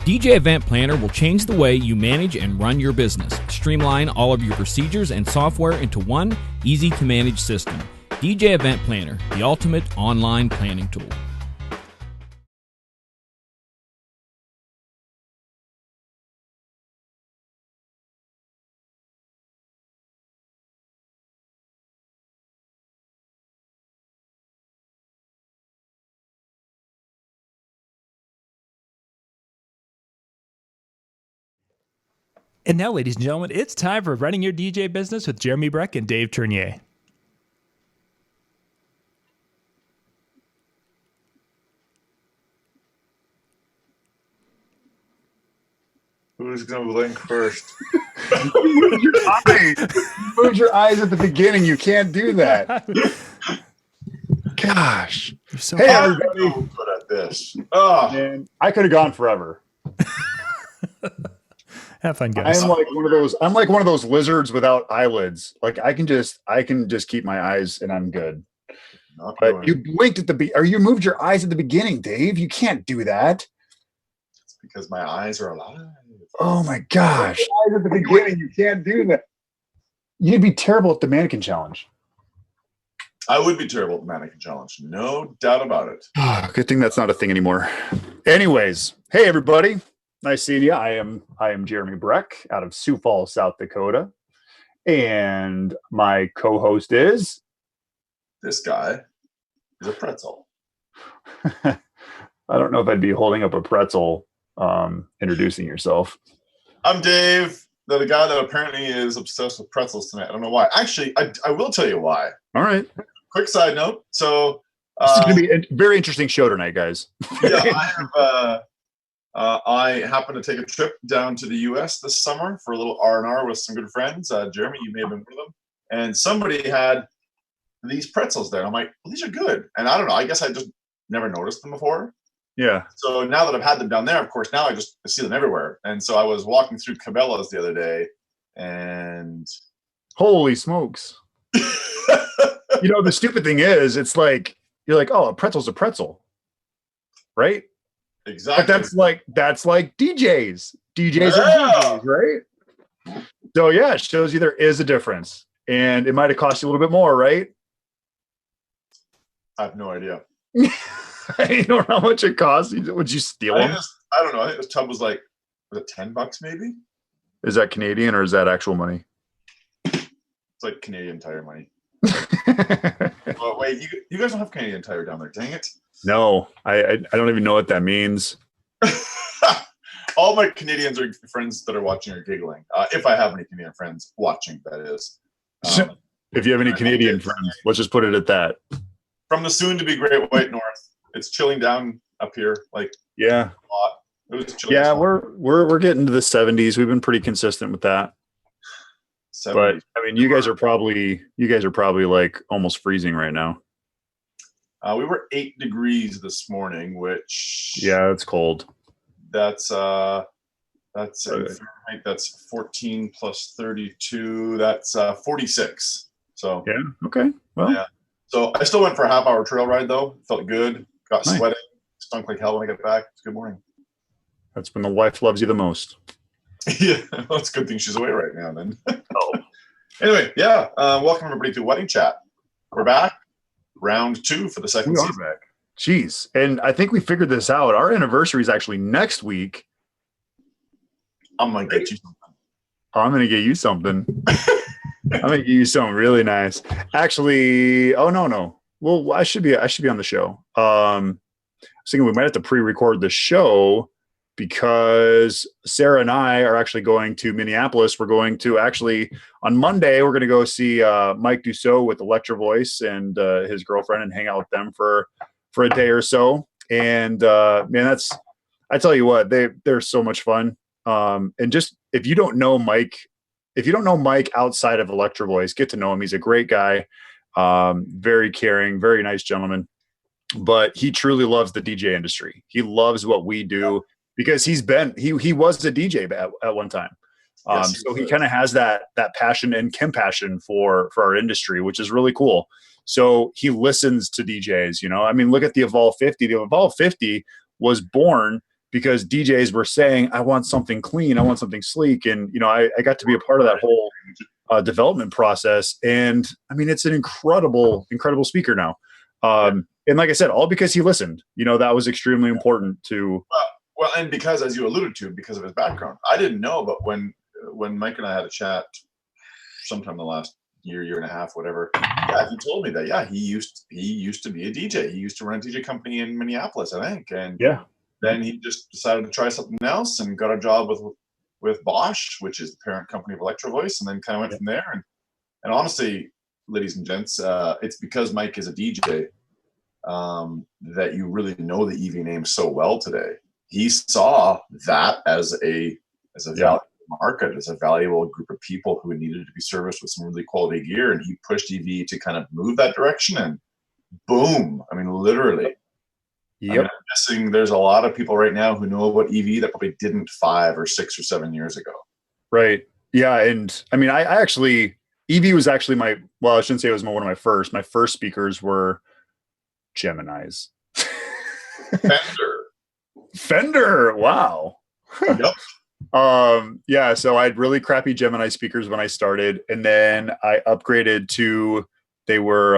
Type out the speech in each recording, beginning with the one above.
DJ Event Planner will change the way you manage and run your business. Streamline all of your procedures and software into one easy-to-manage system. DJ Event Planner, the ultimate online planning tool. And now, ladies and gentlemen, it's time for Running Your DJ Business with Jeremy Brech and Dave Ternier. Who's going to blink first? You moved your eyes at the beginning. You can't do that. Gosh. So hey, I'm everybody. so good at this. Oh, Man, I could have gone forever. have fun, guys. I'm like one of those lizards without eyelids. Like I can just keep my eyes and I'm good. not But going. you blinked at you moved your eyes at the beginning, Dave. You can't do that. It's because my eyes are alive. Oh my gosh. Eyes at the beginning. You can't do that. You'd be terrible at the mannequin challenge. I would be terrible at the mannequin challenge. No doubt about it. Good thing that's not a thing anymore. Anyways, hey everybody. Nice seeing you. I am Jeremy Brech out of Sioux Falls, South Dakota. And my co-host is This guy is a pretzel. I don't know if I'd be holding up a pretzel introducing yourself. I'm Dave, the guy that apparently is obsessed with pretzels tonight. I don't know why. Actually, I will tell you why. All right. Quick side note. So This is going to be a very interesting show tonight, guys. yeah, I happen to take a trip down to the U.S. this summer for a little R&R with some good friends. Jeremy, you may have been one of them. And somebody had these pretzels there. And I'm like, well, these are good. And I don't know. I guess I just never noticed them before. Yeah. So now that I've had them down there, of course, now I just see them everywhere. And so I was walking through Cabela's the other day and... Holy smokes. You know, the stupid thing is, it's like, you're like, oh, a pretzel's a pretzel. Right? Exactly. But that's like DJs. DJs are DJs, right? So yeah, it shows you there is a difference. And it might have cost you a little bit more, right? I have no idea. You know how much it costs? Would you steal them? I don't know. I think this tub was like, was it $10 maybe? Is that Canadian or is that actual money? It's like Canadian Tire money. Oh, wait, you guys don't have Canadian Tire down there. Dang it. No, I don't even know what that means. All my Canadians are friends that are watching are giggling. If I have any Canadian friends watching, that is. If you have any Canadian friends, let's just put it at that. From the soon-to-be Great White North, it's chilling down up here. Like Yeah. a lot. It was chilling. Yeah, we're getting to the 70s. We've been pretty consistent with that. 70s. But I mean, you guys are probably like almost freezing right now. We were 8 degrees this morning, which Yeah, it's cold. that's in Fahrenheit. That's 14 plus 32. That's 46. So Yeah. Okay. Well, yeah. So I still went for a half-hour trail ride though. Felt good. Got Nice. sweating. Stunk like hell when I got back. It's a good morning. that's when the wife loves you the most. Yeah, well, it's a good thing she's away right now. Then. Oh. Anyway, yeah. Welcome everybody to Wedding Chat. We're back. Round 2 for the second We are season. back. Jeez. And I think we figured this out. Our anniversary is actually next week. I'm gonna get you something. I'm going to get you something. I'm going to get you something really nice. Actually, oh, no. Well, I should be on the show. I was thinking we might have to pre-record the show because Sarah and I are actually going to Minneapolis. We're going to actually on Monday. We're going to go see Mike Dussault with Electro Voice and his girlfriend and hang out with them for a day or so. And man, I tell you what, they're so much fun. And just if you don't know Mike outside of Electro Voice, get to know him. He's a great guy, very caring, very nice gentleman. But he truly loves the DJ industry. He loves what we do because he was a DJ at one time. So he kind of has that passion and compassion for our industry, which is really cool. So he listens to DJs, I mean, look at the Evolve 50. The Evolve 50 was born because DJs were saying, I want something clean. I want something sleek. And, I got to be a part of that whole development process. And I mean, it's an incredible speaker now. And like I said, all because he listened, that was extremely important to. Well, and because, as you alluded to, because of his background, I didn't know, but when Mike and I had a chat sometime in the last year and a half, whatever, he told me that, he used to be a DJ. He used to run a DJ company in Minneapolis, I think. And then he just decided to try something else and got a job with Bosch, which is the parent company of Electro Voice, and then kind of went from there. And honestly, ladies and gents, it's because Mike is a DJ that you really know the EV name so well today. He saw that as a valuable market, as a valuable group of people who needed to be serviced with some really quality gear, and he pushed EV to kind of move that direction. And boom! I mean, literally. Yep. I mean, I'm guessing there's a lot of people right now who know about EV that probably didn't 5 or 6 or 7 years ago. Right. Yeah. And I mean, I actually, EV was actually I shouldn't say it was one of my first. My first speakers were Geminis. Fender. Wow. Yep. So I had really crappy Gemini speakers when I started, and then I upgraded to, they were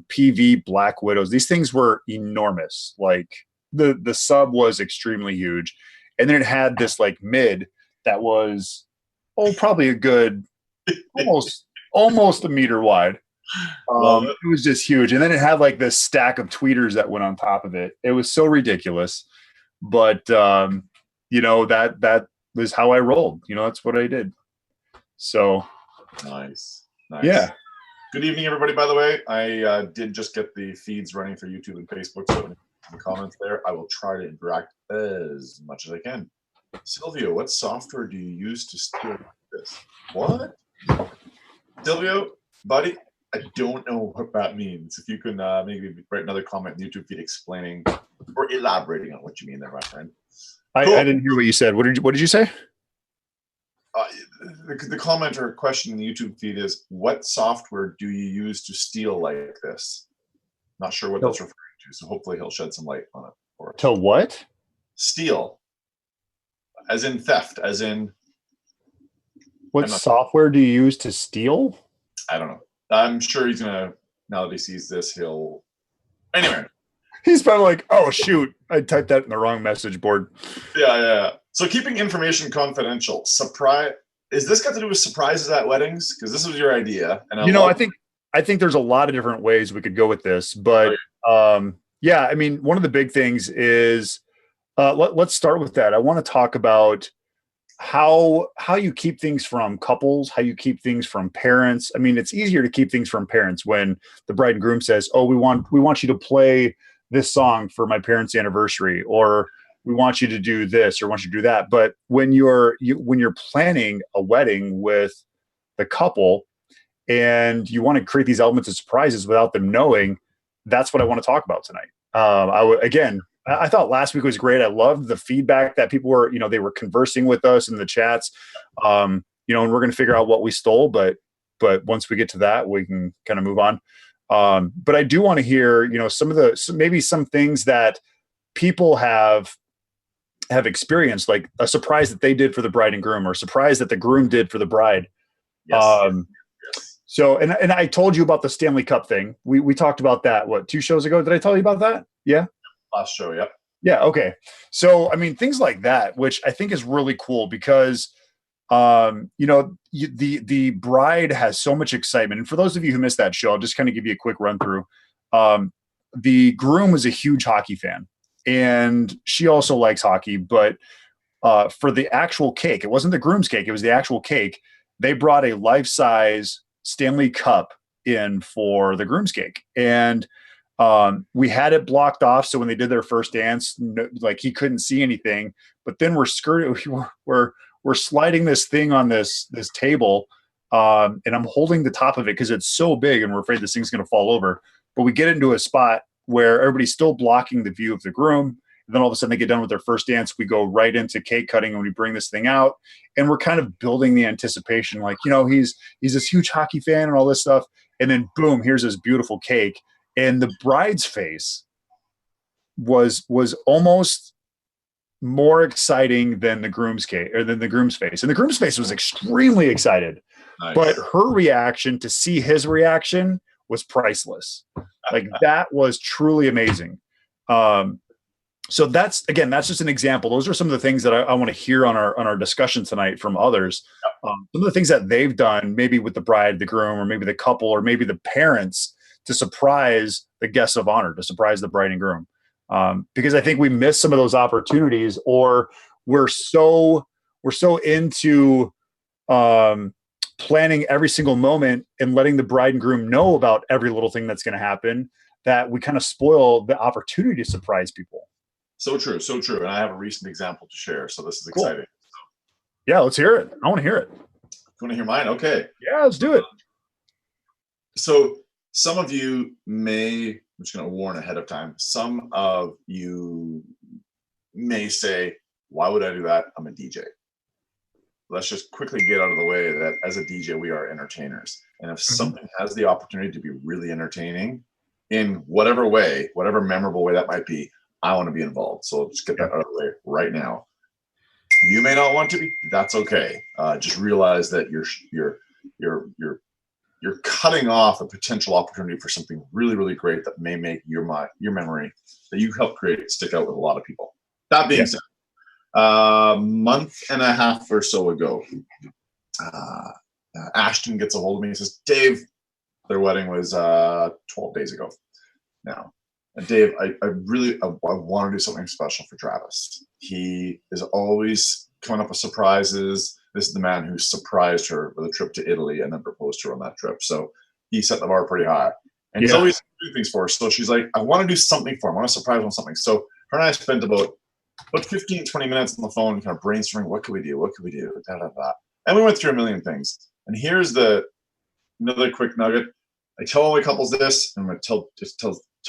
PV Black Widows. These things were enormous. Like the sub was extremely huge. And then it had this like mid that was, probably a good, almost a meter wide. It was just huge. And then it had like this stack of tweeters that went on top of it. It was so ridiculous. But, that was how I rolled. That's what I did. So. Nice. Yeah. Good evening, everybody, by the way. I did just get the feeds running for YouTube and Facebook, so in the comments there, I will try to interact as much as I can. Silvio, what software do you use to steer this? What? Silvio, buddy, I don't know what that means. If you can maybe write another comment in the YouTube feed explaining or elaborating on what you mean there, my friend. Cool. I didn't hear what you said. What did you say? The comment or question in the YouTube feed is, what software do you use to steal like this? Not sure what that's referring to, so hopefully he'll shed some light on it for us. To what? Steal. As in theft, as in... What software do you use to steal? I don't know. I'm sure he's going to, now that he sees this, he'll... Anyway. He's probably like, oh, shoot, I typed that in the wrong message board. Yeah. So keeping information confidential. Surprise. Is this got to do with surprises at weddings? Because this was your idea. And I think there's a lot of different ways we could go with this. But I mean, one of the big things is, let's start with that. I want to talk about how you keep things from couples, how you keep things from parents. I mean, it's easier to keep things from parents when the bride and groom says, oh, we want you to play this song for my parents' anniversary, or we want you to do this, or want you to do that. But when you're planning a wedding with the couple and you want to create these elements of surprises without them knowing, that's what I want to talk about tonight. I thought last week was great. I loved the feedback that people were, they were conversing with us in the chats, and we're going to figure out what we stole, but once we get to that, we can kind of move on. But I do want to hear, maybe some things that people have experienced, like a surprise that they did for the bride and groom, or a surprise that the groom did for the bride. Yes. So, and I told you about the Stanley Cup thing. We talked about that, 2 shows ago? Did I tell you about that? Yeah. Last show. Yep. Yeah. Okay. So, I mean, things like that, which I think is really cool because, the bride has so much excitement. And for those of you who missed that show, I'll just kind of give you a quick run through. The groom was a huge hockey fan, and she also likes hockey, but for the actual cake, it wasn't the groom's cake, it was the actual cake. They brought a life-size Stanley Cup in for the groom's cake. And we had it blocked off, so when they did their first dance, like he couldn't see anything. But then we're sliding this thing on this table, and I'm holding the top of it because it's so big, and we're afraid this thing's going to fall over. But we get into a spot where everybody's still blocking the view of the groom. And then all of a sudden they get done with their first dance. We go right into cake cutting and we bring this thing out, and we're kind of building the anticipation. Like, he's this huge hockey fan and all this stuff. And then boom, here's this beautiful cake. And the bride's face was almost more exciting than the groom's cake, or than the groom's face. And the groom's face was extremely excited. Nice. But her reaction, to see his reaction, was priceless. Like, that was truly amazing. So that's just an example. Those are some of the things that I want to hear on our discussion tonight from others. Some of the things that they've done, maybe with the bride, the groom, or maybe the couple, or maybe the parents, to surprise the guests of honor, to surprise the bride and groom. Because I think we miss some of those opportunities, or we're so into planning every single moment and letting the bride and groom know about every little thing that's going to happen, that we kind of spoil the opportunity to surprise people. So true. So true. And I have a recent example to share. So this is exciting. Cool. Yeah, let's hear it. I want to hear it. You want to hear mine? Okay. Yeah, let's do it. So some of you I'm just going to warn ahead of time. Some of you may say, why would I do that? I'm a DJ. Let's just quickly get out of the way that as a DJ, we are entertainers. And if something has the opportunity to be really entertaining in whatever way, whatever memorable way that might be, I want to be involved. So just get that out of the way right now. You may not want to be. That's okay. Just realize that you're cutting off a potential opportunity for something really, really great that may make your memory that you helped create stick out with a lot of people. That being said, a month and a half or so ago, Ashton gets a hold of me and says, Dave, their wedding was 12 days ago now. And Dave, I want to do something special for Travis. He is always coming up with surprises. This is the man who surprised her with a trip to Italy and then proposed to her on that trip. So he set the bar pretty high. And he's always doing things for her. So she's like, I want to do something for him. I want to surprise him with something. So her and I spent about 15, 20 minutes on the phone kind of brainstorming, what could we do? What could we do? Da, da, da. And we went through a million things. And here's another quick nugget. I tell all my couples this, and I'm going to tell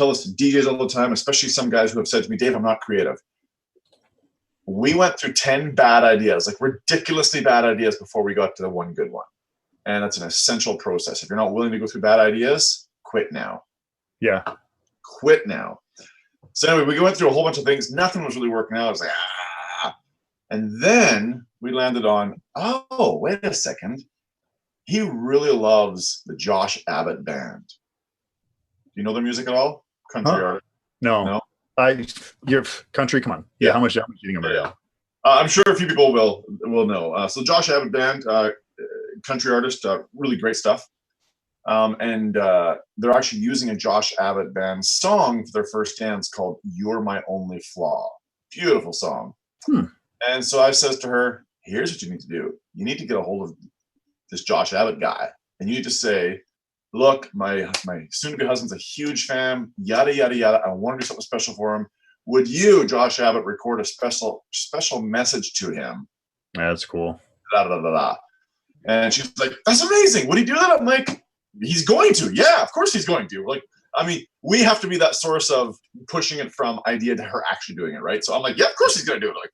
this to DJs all the time, especially some guys who have said to me, Dave, I'm not creative. We went through 10 bad ideas, like ridiculously bad ideas, before we got to the one good one. And that's an essential process. If you're not willing to go through bad ideas, quit now. Yeah. Quit now. So anyway, we went through a whole bunch of things. Nothing was really working out. I was like, And then we landed on, oh, wait a second. He really loves the Josh Abbott Band. Do you know their music at all? Country artist? No. You're country. Come on. Yeah. How much do you think about it? I'm sure a few people will know. So Josh Abbott Band, country artist, really great stuff. And they're actually using a Josh Abbott Band song for their first dance called "You're My Only Flaw." Beautiful song. And so I says to her, "Here's what you need to do. You need to get a hold of this Josh Abbott guy, and you need to say, look, my soon-to-be husband's a huge fan, yada, yada, yada. I want to do something special for him. Would you, Josh Abbott, record a special message to him?" That's cool. Da, da, da, da. And she's like, "That's amazing. Would he do that?" I'm like, "He's going to. Yeah, of course he's going to." Like, I mean, we have to be that source of pushing it from idea to her actually doing it, right? So I'm like, yeah, of course he's going to do it. Like,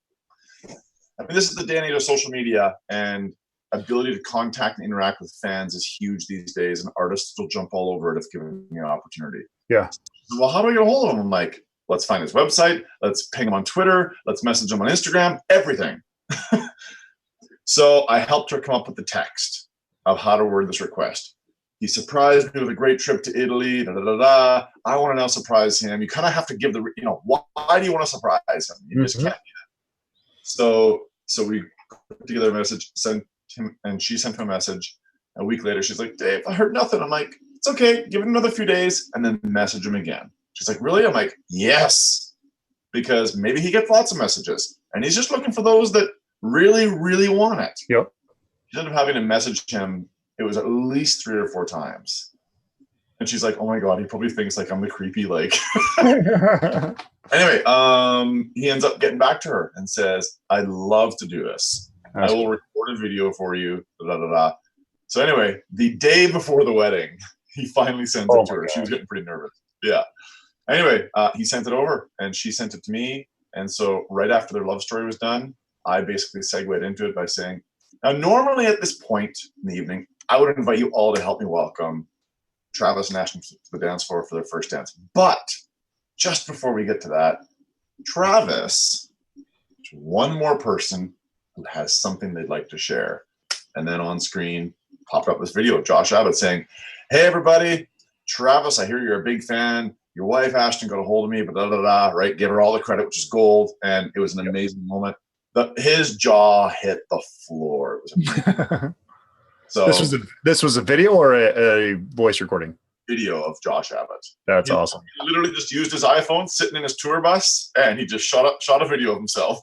I mean, this is the day and age of social media, and ability to contact and interact with fans is huge these days, and artists will jump all over it if given an opportunity. Yeah. Well, how do I get a hold of him? I'm like, let's find his website. Let's ping him on Twitter. Let's message him on Instagram. Everything. So I helped her come up with the text of how to word this request. He surprised me with a great trip to Italy. Da, da, da, da. I want to now surprise him. You kind of have to give why do you want to surprise him? You just can't do that. So we put together a message, sent him, and she sent him a message. A week later, she's like, "Dave, I heard nothing." I'm like, it's okay. Give it another few days and then message him again. She's like, really? I'm like, yes, because maybe he gets lots of messages and he's just looking for those that really, really want it. Yep. Instead of having to message him, it was at least 3 or 4 times. And she's like, oh my God, he probably thinks like I'm the creepy, like. Anyway, he ends up getting back to her and says, I'd love to do this. I will record a video for you. Da, da, da. So anyway, the day before the wedding, he finally sends it to her. God. She was getting pretty nervous. Yeah. Anyway, he sent it over and she sent it to me. And so right after their love story was done, I basically segued into it by saying, now normally at this point in the evening, I would invite you all to help me welcome Travis and Ashton to the dance floor for their first dance. But just before we get to that, Travis, one more person who has something they'd like to share. And then on screen popped up this video of Josh Abbott saying, hey, everybody, Travis, I hear you're a big fan. Your wife, Ashton, got a hold of me, but right? Gave her all the credit, which is gold. And it was an amazing moment. His jaw hit the floor. It was amazing. So this was a video or a voice recording? Video of Josh Abbott. That's awesome. He literally just used his iPhone sitting in his tour bus and he just shot a video of himself.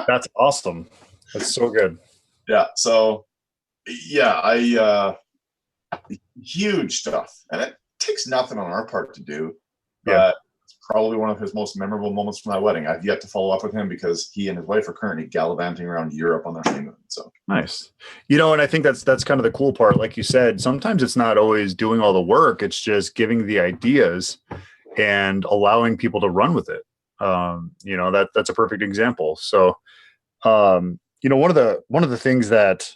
That's awesome. That's so good. Yeah. So yeah, huge stuff. And it takes nothing on our part to do. But it's probably one of his most memorable moments from that wedding. I've yet to follow up with him because he and his wife are currently gallivanting around Europe on their honeymoon. So nice. And I think that's kind of the cool part. Like you said, sometimes it's not always doing all the work. It's just giving the ideas and allowing people to run with it. That's a perfect example. So, one of the things that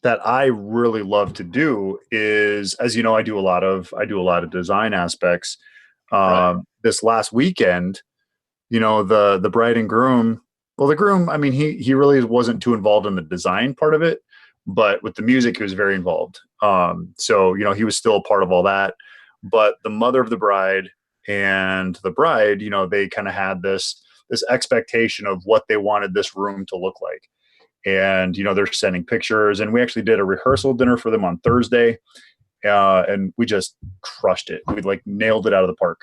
I really love to do is, as you know, I do a lot of design aspects. Right. This last weekend, the bride and groom, well, the groom, I mean, he really wasn't too involved in the design part of it, but with the music, he was very involved. So, he was still a part of all that, but the mother of the bride and the bride, they kind of had this expectation of what they wanted this room to look like. And, they're sending pictures, and we actually did a rehearsal dinner for them on Thursday. And we just crushed it. We nailed it out of the park.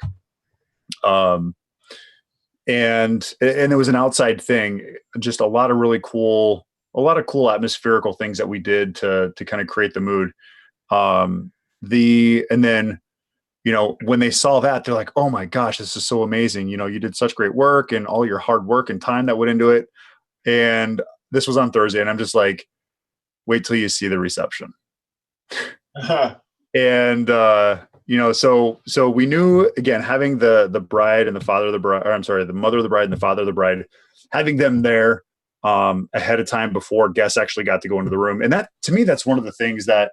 And it was an outside thing, just a lot of cool atmospherical things that we did to kind of create the mood. And then, when they saw that, they're like, oh my gosh, this is so amazing. You did such great work and all your hard work and time that went into it. And this was on Thursday, and I'm just like, wait till you see the reception. And, so we knew, again, having the bride and the father of the bride, or I'm sorry, the mother of the bride and the father of the bride, having them there ahead of time before guests actually got to go into the room. And that, to me, that's one of the things that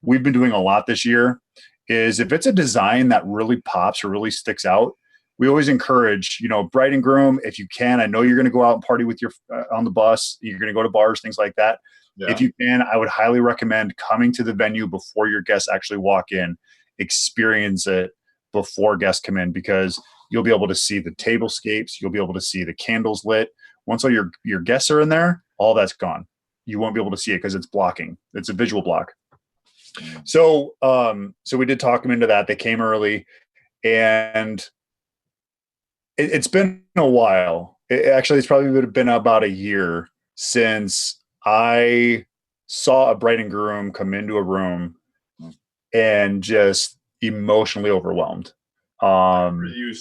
we've been doing a lot this year is if it's a design that really pops or really sticks out, we always encourage, bride and groom, if you can, I know you're going to go out and party with your on the bus, you're going to go to bars, things like that. Yeah. If you can, I would highly recommend coming to the venue before your guests actually walk in, experience it before guests come in, because you'll be able to see the tablescapes. You'll be able to see the candles lit. Once all your guests are in there, all that's gone. You won't be able to see it because it's blocking. It's a visual block. So we did talk them into that. They came early, and it's been a while. It's probably been about a year since I saw a bride and groom come into a room and just emotionally overwhelmed. Were you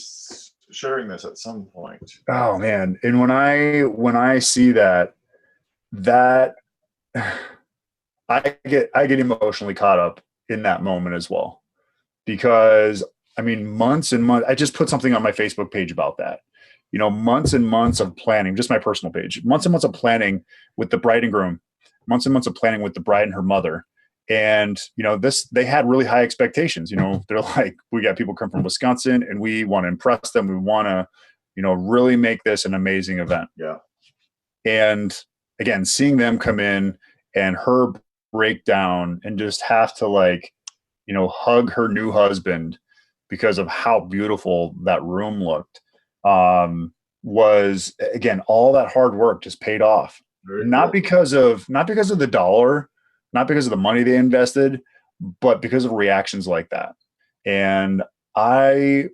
sharing this at some point? Oh man. And when I see that I get emotionally caught up in that moment as well, because I mean, months and months, I just put something on my Facebook page about that. Months and months of planning, just my personal page, months and months of planning with the bride and groom, months and months of planning with the bride and her mother. And, they had really high expectations. They're like, we got people come from Wisconsin and we want to impress them. We want to, really make this an amazing event. Yeah. And again, seeing them come in and her break down and just have to hug her new husband because of how beautiful that room looked. Was, again, all that hard work just paid off. Not because of the dollar, not because of the money they invested, but because of reactions like that. And I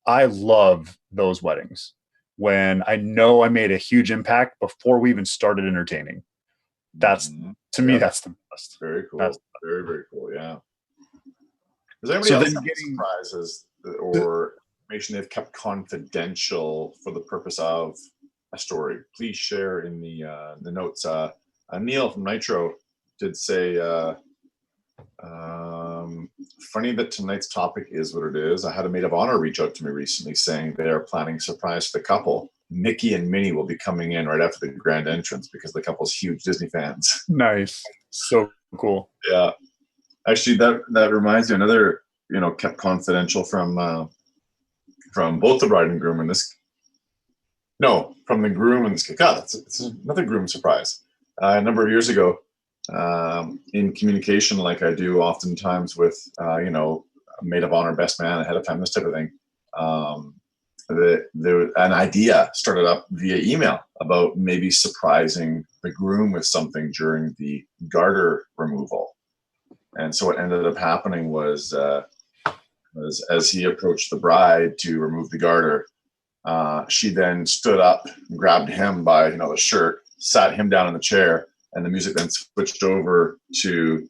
love those weddings when I know I made a huge impact before we even started entertaining. That's to me, that's the best. Very cool. Very, very cool. Yeah. Does anybody So else then have getting- surprises or information they've kept confidential for the purpose of a story? Please share in the notes. Neil from Nitro did say, funny that tonight's topic is what it is. I had a maid of honor reach out to me recently saying they are planning a surprise for the couple. Mickey and Minnie will be coming in right after the grand entrance because the couple's huge Disney fans. Nice. So cool. Yeah. Actually, that reminds me of another, kept confidential from both the bride and groom in this. No, from the groom in this. God, it's another groom surprise. A number of years ago, in communication, like I do oftentimes with, maid of honor, best man, ahead of time, this type of thing. An idea started up via email about maybe surprising the groom with something during the garter removal. And so what ended up happening was as he approached the bride to remove the garter, she then stood up, grabbed him by the shirt, sat him down in the chair, and the music then switched over to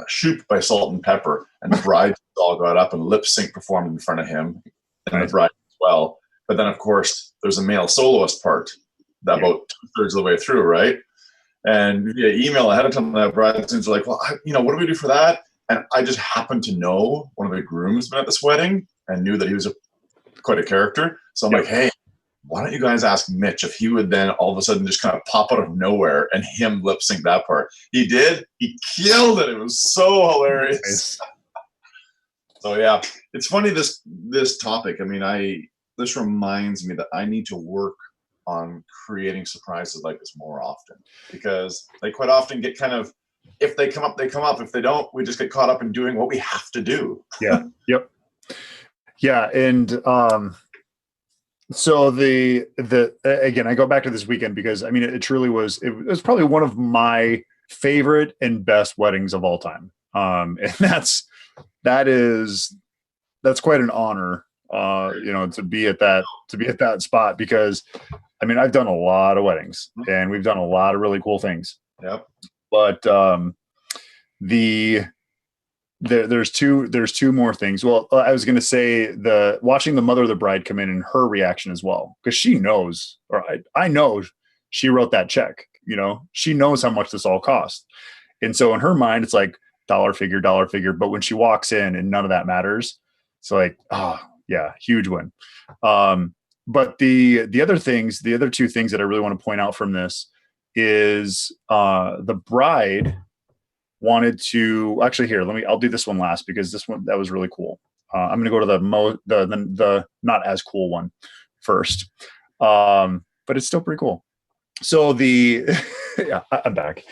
Shoop by Salt and Pepper, and the bride all got up and lip sync performed in front of him, and the bride as well. But then, of course, there's a male soloist part that about 2/3 of the way through, right? And via email ahead of time, the brides are like, well, what do we do for that? And I just happened to know one of the groomsmen at this wedding and knew that he was quite a character. So I'm like, hey, why don't you guys ask Mitch if he would then all of a sudden just kind of pop out of nowhere and him lip sync that part? He did. He killed it. It was so hilarious. Nice. So yeah, it's funny this topic. I mean, this reminds me that I need to work on creating surprises like this more often, because they quite often get kind of, if they come up, they come up. If they don't, we just get caught up in doing what we have to do. Yeah. Yep. Yeah. And so the again, I go back to this weekend because I mean, it truly was, it was probably one of my favorite and best weddings of all time. And that's quite an honor, to be at that spot, because I mean, I've done a lot of weddings and we've done a lot of really cool things. Yep. But there's two more things. Well, I was going to say watching the mother of the bride come in and her reaction as well, because she knows, or I know she wrote that check. She knows how much this all cost, and so in her mind, it's like dollar figure. But when she walks in and none of that matters, it's like, oh yeah, huge win. But the other two things that I really want to point out from this is the bride wanted to actually I'll do this one last, because that was really cool. I'm going to go to the not as cool one first. But it's still pretty cool. So yeah, I'm back.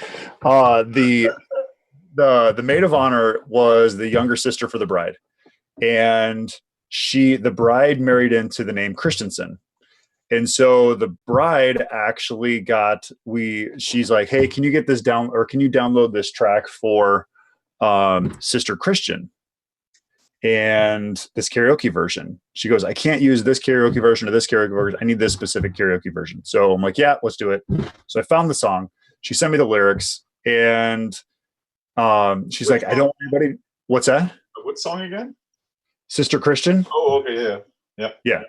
The maid of honor was the younger sister for the bride, and the bride married into the name Christensen. And so the bride actually she's like, hey, can you get this down, or can you download this track for Sister Christian and this karaoke version? She goes, I can't use this karaoke version or this karaoke version. I need this specific karaoke version. So I'm like, yeah, let's do it. So I found the song. She sent me the lyrics, and she's like, I don't want anybody. What's that? What song again? Sister Christian. Oh, okay. Yeah. Yeah.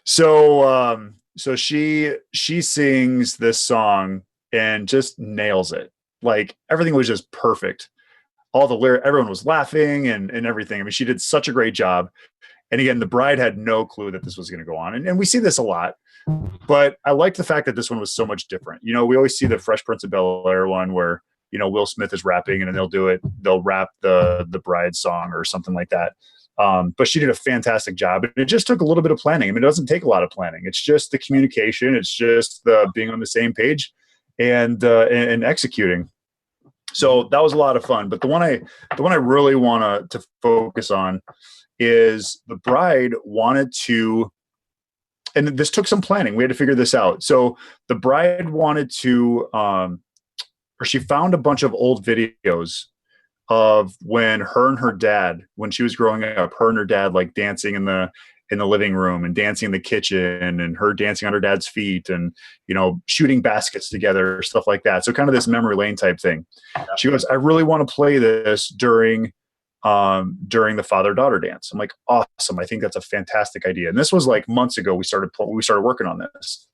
So she sings this song and just nails it. Like, everything was just perfect. All the lyrics, everyone was laughing and everything. I mean, she did such a great job. And again, the bride had no clue that this was going to go on. And we see this a lot, but I like the fact that this one was so much different. We always see the Fresh Prince of Bel-Air one where, Will Smith is rapping and then they'll rap the bride song or something like that. But she did a fantastic job. And it just took a little bit of planning. I mean, it doesn't take a lot of planning. It's just the communication. It's just the being on the same page and executing. So that was a lot of fun. But the one I really want to focus on is the bride wanted to, and this took some planning. We had to figure this out. So the bride wanted to, or she found a bunch of old videos of when her and her dad, when she was growing up, her and her dad like dancing in the living room and dancing in the kitchen, and her dancing on her dad's feet, and shooting baskets together, stuff like that. So kind of this memory lane type thing. She goes, I really want to play this during the father-daughter dance. I'm like, awesome. I think that's a fantastic idea. And this was like months ago. We started working on this.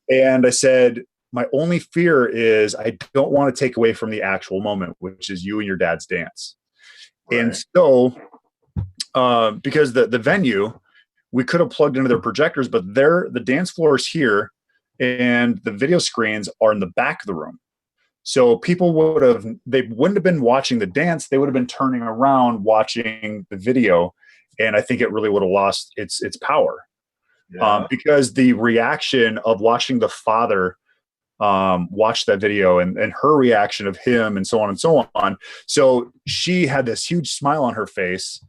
And I said, my only fear is I don't want to take away from the actual moment, which is you and your dad's dance. Right. And so, because the venue, we could have plugged into their projectors, but the dance floor is here and the video screens are in the back of the room. So people they wouldn't have been watching the dance. They would have been turning around watching the video. And I think it really would have lost its power. Yeah. Because the reaction of watching the father watch that video and her reaction of him and so on and so on. So she had this huge smile on her face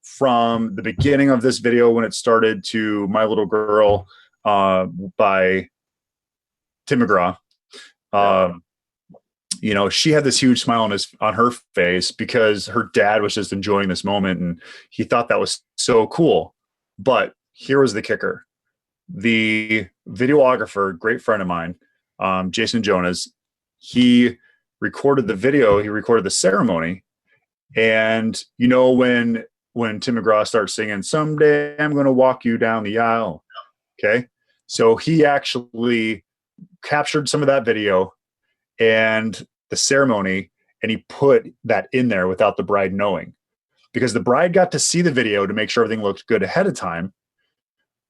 from the beginning of this video when it started to My Little Girl by Tim McGraw. She had this huge smile on her face because her dad was just enjoying this moment and he thought that was so cool. But here was the kicker. The videographer, great friend of mine, Jason Jonas, he recorded the video, he recorded the ceremony. And when Tim McGraw starts singing, someday I'm going to walk you down the aisle. Okay. So he actually captured some of that video and the ceremony, and he put that in there without the bride knowing, because the bride got to see the video to make sure everything looked good ahead of time.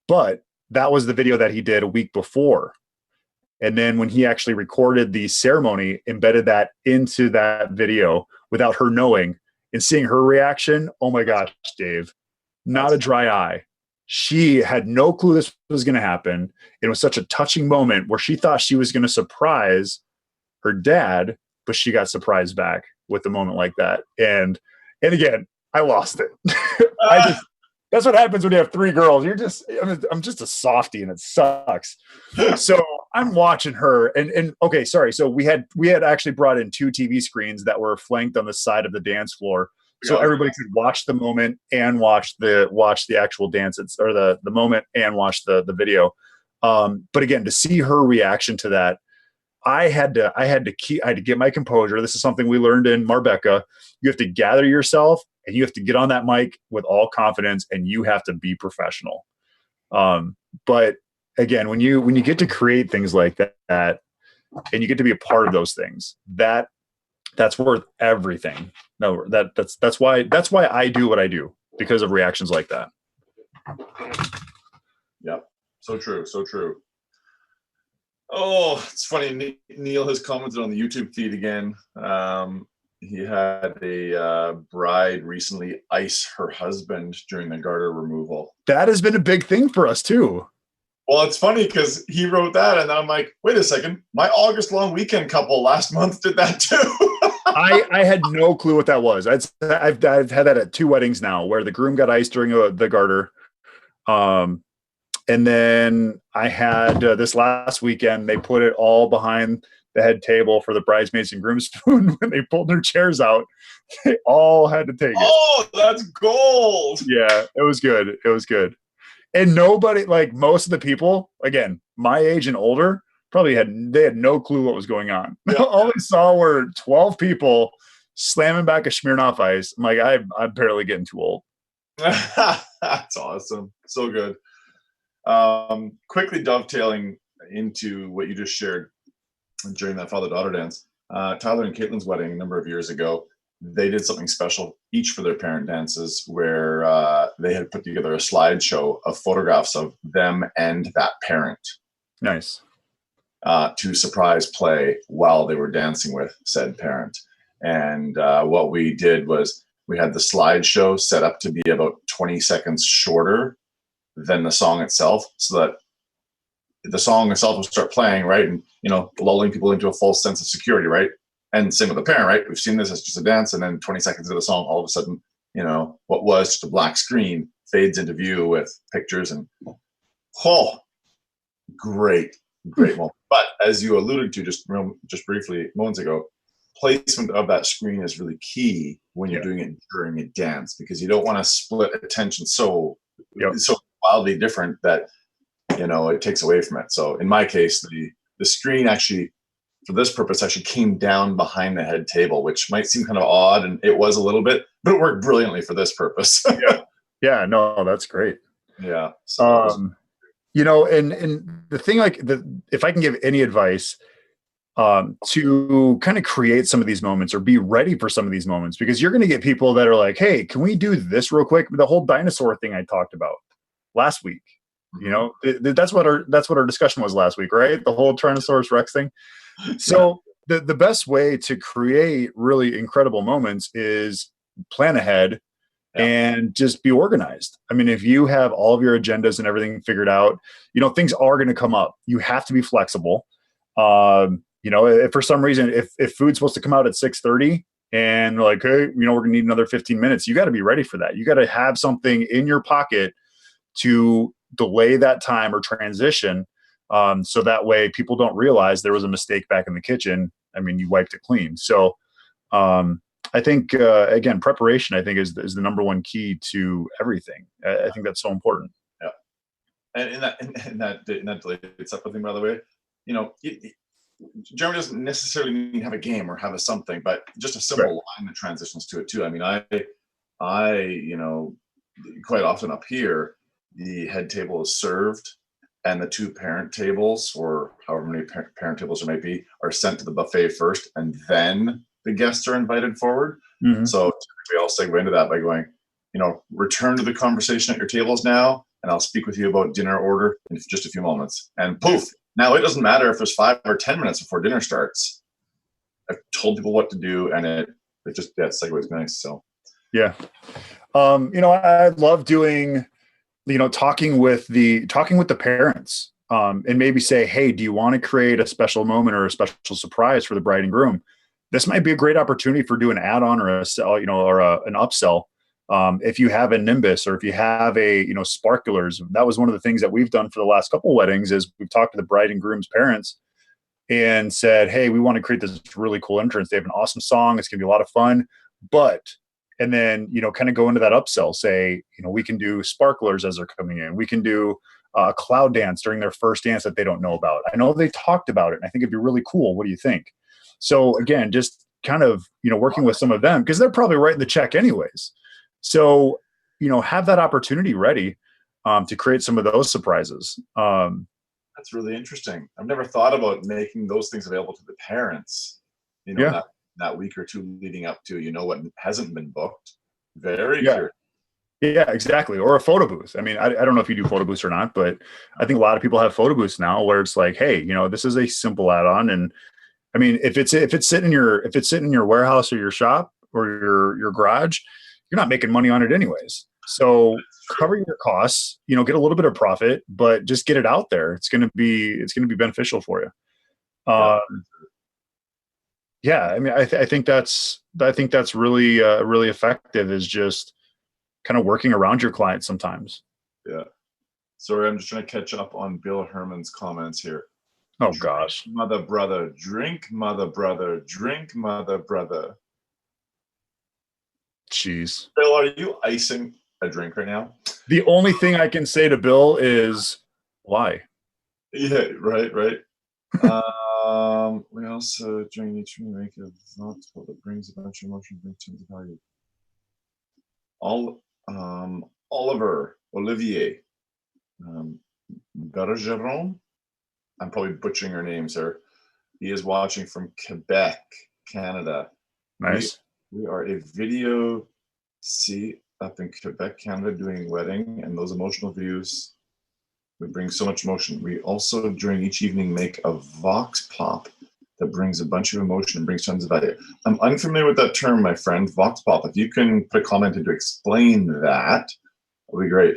But that was the video that he did a week before. And then when he actually recorded the ceremony, embedded that into that video without her knowing and seeing her reaction. Oh my gosh, Dave, not a dry eye. She had no clue this was going to happen. It was such a touching moment where she thought she was going to surprise her dad, but she got surprised back with a moment like that. And again, I lost it. That's what happens when you have three girls. I'm just a softie and it sucks. So I'm watching her and okay, sorry. So we had actually brought in 2 TV screens that were flanked on the side of the dance floor. So everybody could watch the moment and watch the actual dance or the moment and watch the video. But again, to see her reaction to that, I had to get my composure. This is something we learned in Marbella. You have to gather yourself and you have to get on that mic with all confidence and you have to be professional. But again, when you get to create things like that and you get to be a part of those things, that's worth everything. No, that's why I do what I do, because of reactions like that. Yep. So true. So true. Oh, it's funny. Neil has commented on the YouTube feed again. He had a bride recently ice her husband during the garter removal. That has been a big thing for us too. Well, it's funny because he wrote that, and I'm like, wait a second. My August long weekend couple last month did that too. I had no clue what that was. I've had that at 2 weddings now, where the groom got iced during the garter. And then I had this last weekend, they put it all behind the head table for the bridesmaids and groomsmen. When they pulled their chairs out, they all had to take it. Oh, that's gold. Yeah, it was good. It was good. And nobody, like most of the people, again, my age and older, probably had no clue what was going on. Yeah. All they saw were 12 people slamming back a Smirnoff Ice. I'm like, I'm barely getting too old. That's awesome. So good. Quickly dovetailing into what you just shared during that father-daughter dance, Tyler and Caitlin's wedding a number of years ago, they did something special each for their parent dances, where they had put together a slideshow of photographs of them and that parent. Nice. To surprise play while they were dancing with said parent. And what we did was we had the slideshow set up to be about 20 seconds shorter than the song itself, so that the song itself will start playing, right? And, lulling people into a false sense of security, right? And same with the parent, right? We've seen this as just a dance, and then 20 seconds into the song, all of a sudden, what was just a black screen fades into view with pictures, and great moment. But as you alluded to just briefly moments ago, placement of that screen is really key when you're doing it during a dance, because you don't want to split attention so wildly different that, you know, it takes away from it. So in my case, the screen actually, for this purpose, actually came down behind the head table, which might seem kind of odd, and it was a little bit, but it worked brilliantly for this purpose. Yeah, no, that's great. Yeah. So you know, and the thing, like, if I can give any advice to kind of create some of these moments or be ready for some of these moments, because you're going to get people that are like, hey, can we do this real quick? The whole dinosaur thing I talked about last week, you know, that's what our discussion was last week, right? The whole Tyrannosaurus Rex thing. So the best way to create really incredible moments is plan ahead and just be organized. I mean, if you have all of your agendas and everything figured out, you know, things are going to come up. You have to be flexible. You know, if for some reason, if food's supposed to come out at 6:30 and like, hey, you know, we're gonna need another 15 minutes, you got to be ready for that. You got to have something in your pocket to delay that time or transition. So that way people don't realize there was a mistake back in the kitchen. I mean, you wiped it clean. So, I think, again, preparation, I think is the number one key to everything. I think that's so important. Yeah. And in that delayed supper thing, by the way, you know, Jeremy doesn't necessarily need to have a game or have a something, but just a simple line that transitions to it too. I mean, I, you know, quite often up here, the head table is served and the two parent tables, or however many parent tables there might be, are sent to the buffet first, and then the guests are invited forward. So typically I'll segue into that by going, you know, return to the conversation at your tables now, and I'll speak with you about dinner order in just a few moments. And poof, now it doesn't matter if there's 5 or 10 minutes before dinner starts. I've told people what to do, and it just, segues nice. So you know, I love doing, you know, talking with the parents, and maybe say, hey, do you want to create a special moment or a special surprise for the bride and groom? This might be a great opportunity for doing an add-on or a sell, you know, or an upsell. If you have a Nimbus, or if you have a, you know, sparklers, that was one of the things that we've done for the last couple of weddings, is we've talked to the bride and groom's parents and said, hey, we want to create this really cool entrance. They have an awesome song. It's going to be a lot of fun. And then, you know, kind of go into that upsell, say, you know, we can do sparklers as they're coming in. We can do a cloud dance during their first dance that they don't know about. I know they talked about it, and I think it'd be really cool. What do you think? So again, just kind of, you know, working with some of them, because they're probably writing the check anyways. So, you know, have that opportunity ready to create some of those surprises. That's really interesting. I've never thought about making those things available to the parents, you know, that week or two leading up to, you know, what hasn't been booked. Very curious. Yeah, exactly. Or a photo booth. I mean, I don't know if you do photo booths or not, but I think a lot of people have photo booths now where it's like, hey, you know, this is a simple add-on. And I mean, if it's sitting in your warehouse or your shop or your garage, you're not making money on it anyways. So cover your costs, you know, get a little bit of profit, but just get it out there. It's going to be beneficial for you. I mean, I think that's really really effective, is just kind of working around your clients sometimes. Yeah. Sorry, I'm just trying to catch up on Bill Herman's comments here. Oh gosh. Mother brother, drink, mother brother, drink, mother brother. Jeez. Bill, are you icing a drink right now? The only thing I can say to Bill is why. Yeah, right. We also during each make a thought that brings a bunch of emotion to the value. Olivier, Bergeron. I'm probably butchering her names here. He is watching from Quebec, Canada. Nice. We are a video up in Quebec, Canada, doing wedding, and those emotional videos, we bring so much emotion. We also, during each evening, make a vox pop that brings a bunch of emotion and brings tons of value. I'm unfamiliar with that term, my friend, vox pop. If you can put a comment in to explain that would be great.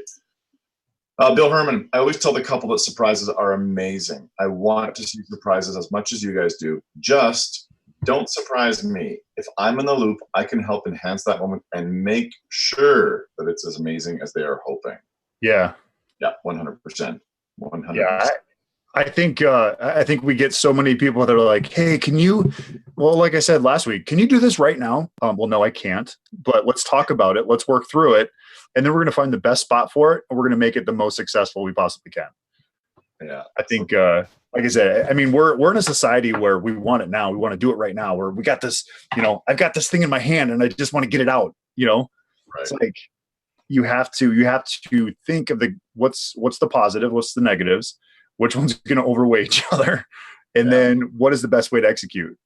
Bill Herman, I always tell the couple that surprises are amazing. I want to see surprises as much as you guys do. Just don't surprise me. If I'm in the loop, I can help enhance that moment and make sure that it's as amazing as they are hoping. Yeah. Yeah, 100%. 100%. Yeah, I think we get so many people that are like, hey, well, like I said last week, can you do this right now? Well, no, I can't, but let's talk about it. Let's work through it. And then we're going to find the best spot for it. And we're going to make it the most successful we possibly can. Yeah. I think, like I said, I mean, we're in a society where we want it now. We want to do it right now, where we got this, I've got this thing in my hand and I just want to get it out, Right. It's like, you have to think of what's the positive, what's the negatives, which one's going to overweigh each other, and then what is the best way to execute.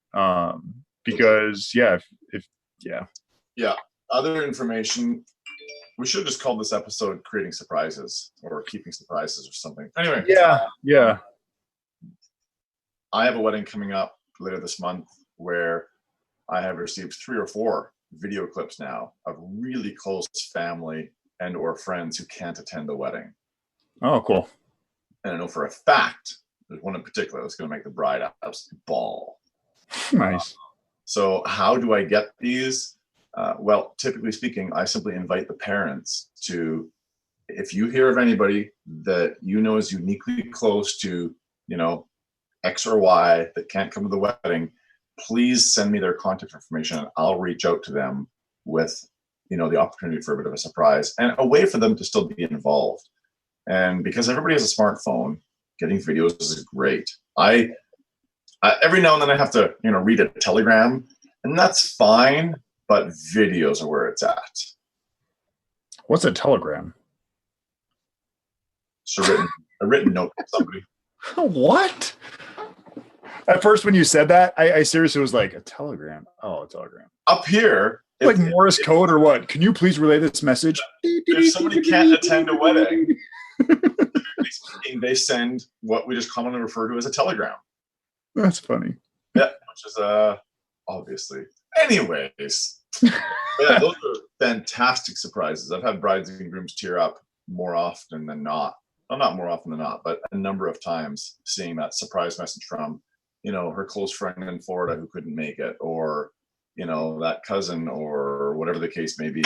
Because Other information. We should have just called this episode "Creating Surprises" or "Keeping Surprises" or something. Anyway. Yeah. I have a wedding coming up later this month where I have received 3 or 4 video clips now of really close family and or friends who can't attend the wedding. Oh, cool. And I know for a fact there's one in particular that's going to make the bride absolutely ball. Nice. So how do I get these? Well, typically speaking, I simply invite the parents to, if you hear of anybody that is uniquely close to, X or Y that can't come to the wedding, please send me their contact information and I'll reach out to them with, the opportunity for a bit of a surprise and a way for them to still be involved. And because everybody has a smartphone, getting videos is great. I every now and then I have to, read a telegram, and that's fine, but videos are where it's at. What's a telegram? It's a written note from somebody. What? At first, when you said that, I seriously was like, a telegram? Oh, a telegram. Up here, like Morse code or what? Can you please relay this message? If somebody can't attend a wedding, they send what we just commonly refer to as a telegram. That's funny. Yeah, which is obviously. Anyways, yeah, those are fantastic surprises. I've had brides and grooms tear up more often than not. Well, not more often than not, but a number of times seeing that surprise message from, her close friend in Florida who couldn't make it, or, that cousin, or whatever the case may be.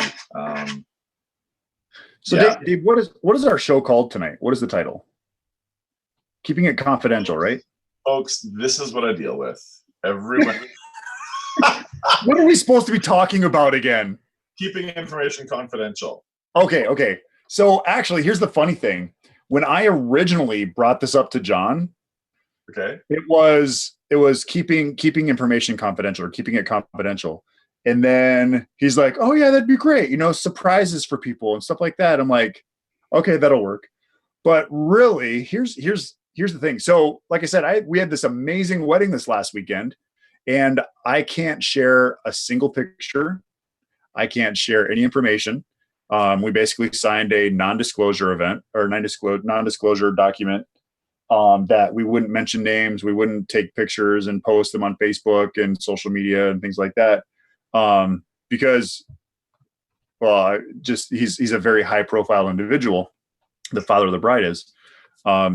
Dave, what is our show called tonight? What is the title? Keeping it confidential, right? Folks, this is what I deal with. Everyone. What are we supposed to be talking about again? Keeping information confidential. Okay. So actually, here's the funny thing. When I originally brought this up to John, it was keeping information confidential, or keeping it confidential. And then he's like, "Oh yeah, that'd be great. Surprises for people and stuff like that." I'm like, "Okay, that'll work." But really, here's the thing. So, like I said, we had this amazing wedding this last weekend, and I can't share a single picture. I can't share any information. We basically signed a non-disclosure event or non-disclosure document that we wouldn't mention names, we wouldn't take pictures and post them on Facebook and social media and things like that, because, well, he's a very high-profile individual. The father of the bride is.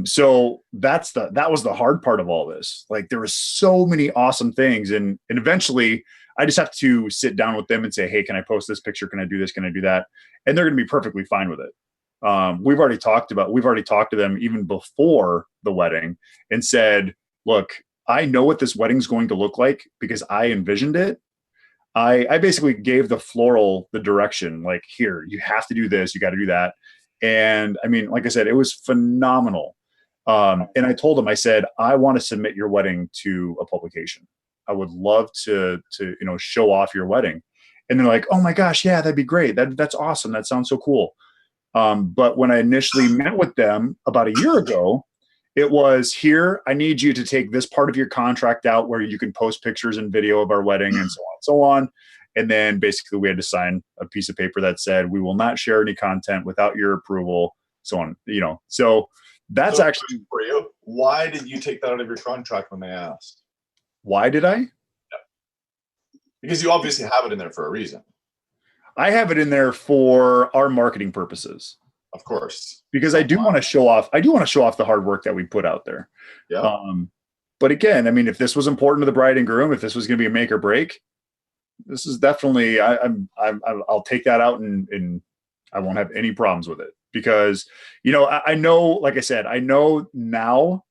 So that was the hard part of all this. Like, there was so many awesome things, and eventually I just have to sit down with them and say, "Hey, can I post this picture? Can I do this? Can I do that?" And they're going to be perfectly fine with it. We've already talked to them even before the wedding and said, "Look, I know what this wedding's going to look like because I envisioned it. I basically gave the direction, like, here, you have to do this, you got to do that." And I mean, like I said, it was phenomenal. And I told them, I said, "I want to submit your wedding to a publication. I would love to show off your wedding." And they're like, "Oh my gosh, yeah, that'd be great. That's awesome. That sounds so cool." But when I initially met with them about a year ago, it was, "Here, I need you to take this part of your contract out where you can post pictures and video of our wedding," and so on and so on. And then basically we had to sign a piece of paper that said, "We will not share any content without your approval," so on, So that's actually for you. Why did you take that out of your contract when they asked? Why did I? Yeah. Because you obviously have it in there for a reason. I have it in there for our marketing purposes. Of course. Because I do want to show off the hard work that we put out there. Yeah. But again, I mean, if this was important to the bride and groom, if this was going to be a make or break, this is definitely, I'll take that out and I won't have any problems with it, because, I know, like I said, I know now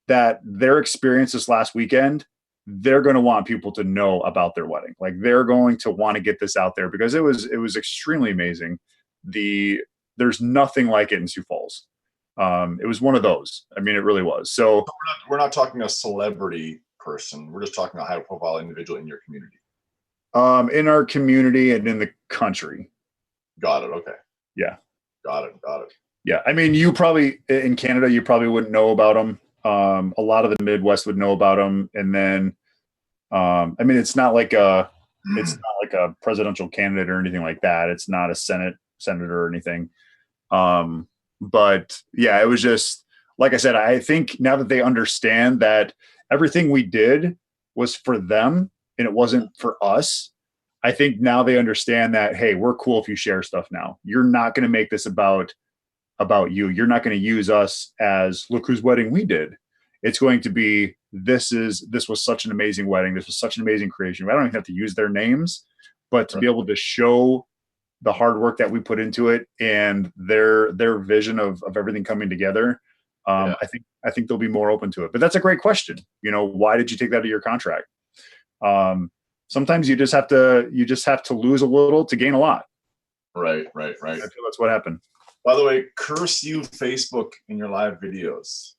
that their experience this last weekend, they're going to want people to know about their wedding. Like they're going to want to get this out there because it was extremely amazing. There's nothing like it in Sioux Falls. It was one of those. I mean, it really was. So we're not talking a celebrity person. We're just talking a high profile individual in your community. In our community and in the country. Got it. Okay. Yeah. Got it. Yeah. I mean, you probably in Canada, you probably wouldn't know about them. A lot of the Midwest would know about them. And then, I mean, it's not like a presidential candidate or anything like that. It's not a senator or anything. But yeah, it was just, like I said, I think now that they understand that everything we did was for them and it wasn't for us, I think now they understand that, hey, we're cool if you share stuff now. You're not going to make this about you. You're not going to use us as, look whose wedding we did. It's going to be, this was such an amazing wedding. This was such an amazing creation. I don't even have to use their names, but to be able to show the hard work that we put into it and their vision of everything coming together. I think they'll be more open to it, but that's a great question. You know, why did you take that out of your contract? Sometimes you just have to lose a little to gain a lot. Right. I feel that's what happened. By the way, curse you, Facebook, in your live videos.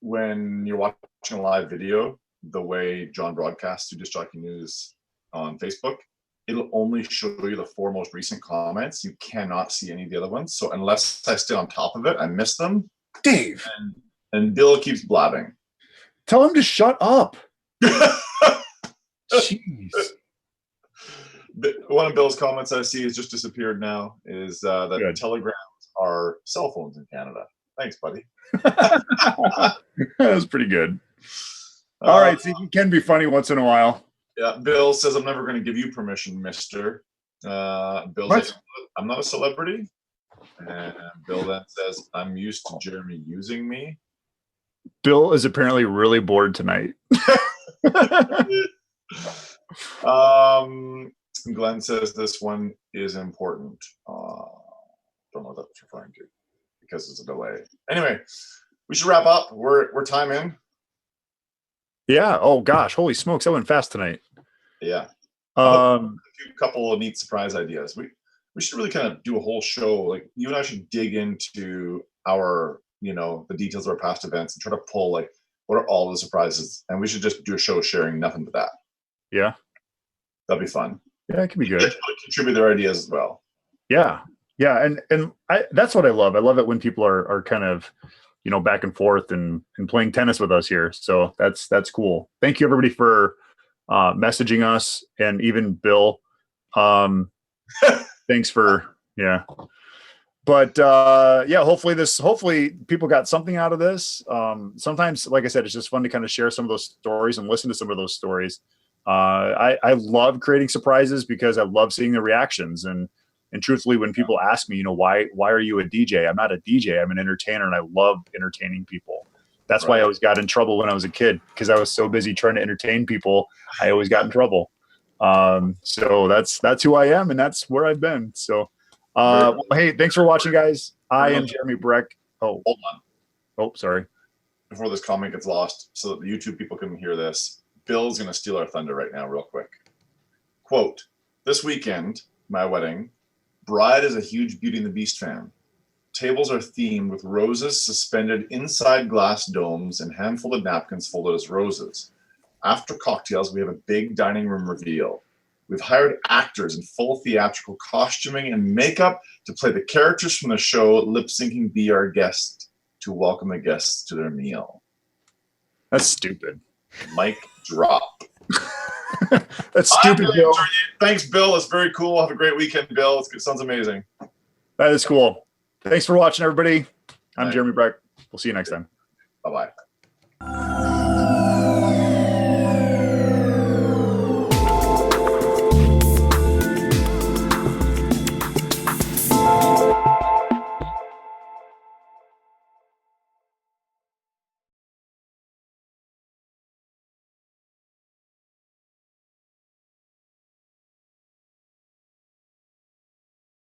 When you're watching a live video, the way John broadcasts to Disc Jockey News on Facebook, it'll only show you the 4 most recent comments. You cannot see any of the other ones. So unless I stay on top of it, I miss them. Dave. And Bill keeps blabbing. Tell him to shut up. Jeez. One of Bill's comments I see has just disappeared now is that telegrams are cell phones in Canada. Thanks, buddy. That was pretty good. All right, so you can be funny once in a while. Yeah, Bill says, I'm never going to give you permission, mister. Bill says, I'm not a celebrity. And Bill then says, I'm used to Jeremy using me. Bill is apparently really bored tonight. Glenn says this one is important. Don't know what that's referring to because it's a delay. Anyway, we should wrap up. We're time in. Yeah. Oh gosh, holy smokes, that went fast tonight. Yeah. A couple of neat surprise ideas. We should really kind of do a whole show. Like you and I should dig into our, the details of our past events and try to pull like what are all the surprises, and we should just do a show sharing nothing but that. Yeah. That'd be fun. Yeah, it could be good. Really contribute their ideas as well. Yeah. Yeah. And that's what I love. I love it when people are kind of, back and forth and playing tennis with us here. So that's cool. Thank you everybody for messaging us, and even Bill. Thanks for, yeah. But hopefully people got something out of this. Sometimes, like I said, it's just fun to kind of share some of those stories and listen to some of those stories. I love creating surprises because I love seeing the reactions. And truthfully, when people ask me, why are you a DJ? I'm not a DJ. I'm an entertainer, and I love entertaining people. That's why I always got in trouble when I was a kid, because I was so busy trying to entertain people. I always got in trouble. So that's who I am, and that's where I've been. So, hey, thanks for watching, guys. I am Jeremy Brech. Oh, hold on. Oh, sorry. Before this comment gets lost, so that the YouTube people can hear this, Bill's going to steal our thunder right now real quick. Quote, this weekend, my wedding, bride is a huge Beauty and the Beast fan. Tables are themed with roses suspended inside glass domes and hand-folded napkins folded as roses. After cocktails, we have a big dining room reveal. We've hired actors in full theatrical costuming and makeup to play the characters from the show, lip-syncing Be Our Guest to welcome the guests to their meal. That's stupid. Mic drop. That's stupid, Bill. Thanks, Bill. It's very cool. Have a great weekend, Bill. It sounds amazing. That is cool. Thanks for watching, everybody. I'm Jeremy Brech. We'll see you next time. Bye-bye.